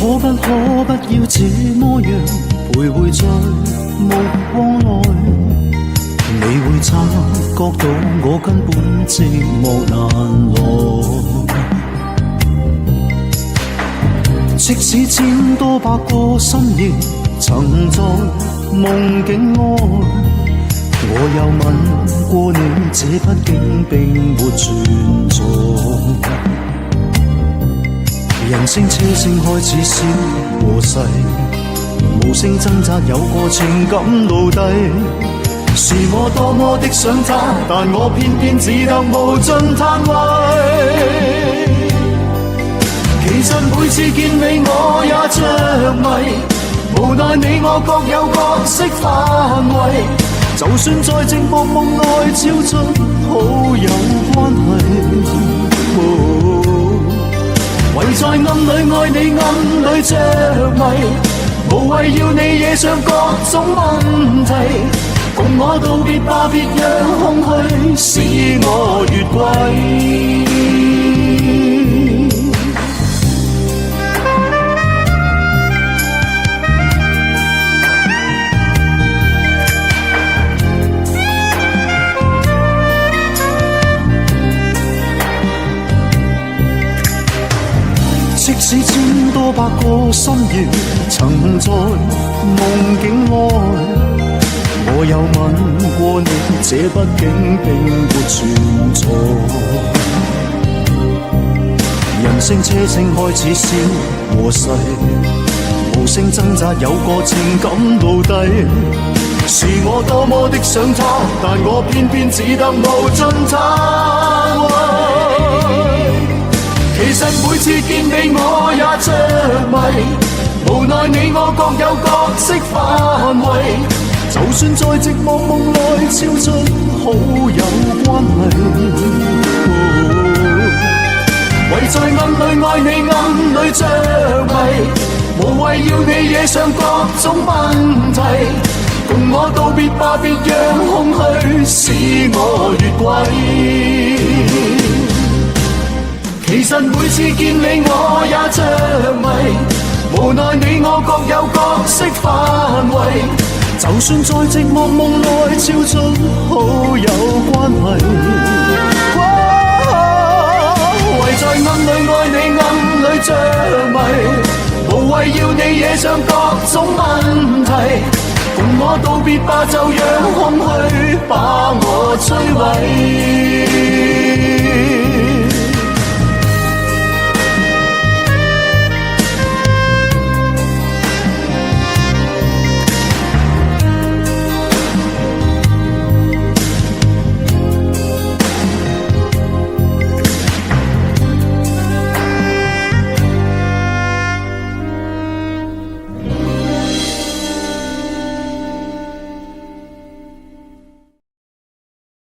不要這麼樣徘徊在目光內？你會察覺到我根本寂寞難耐。即使千多百個深夜曾在夢境愛，我有吻過你，這畢竟並沒存在。人聲車聲開始消和逝，無聲掙扎有個情感奴隸。是我多麼的想他，但我偏偏只得無盡嘆謂。其實每次見你我也着迷，無奈你我各有角色範圍。就算在寂寞夢內超出好友關係，唯在暗裏愛你暗裏着迷，無謂要你惹上各種問題。共我道別吧，別讓空虛使我越軌。即使千多百個深夜曾在夢境愛，我有吻過你，這畢竟並沒存在。人聲車聲開始消和逝，無聲掙扎有個情感奴隸。是我多麼的想他，但我偏偏只得無盡嘆謂。其實每次見你我也着迷，無奈你我各有角色範圍。就算在寂寞夢內超出好友關係，唯在暗裏愛你暗裏着迷，無謂要你惹上各種問題。共我道別吧，別讓空虛使我越軌。其實每次見你我也着迷，無奈你我各有角色範圍。就算在寂寞夢內超出好友關係，唯在暗裏愛你暗裏着迷，無謂要你惹上各種問題。共我道別吧，就讓空虛把我摧毀。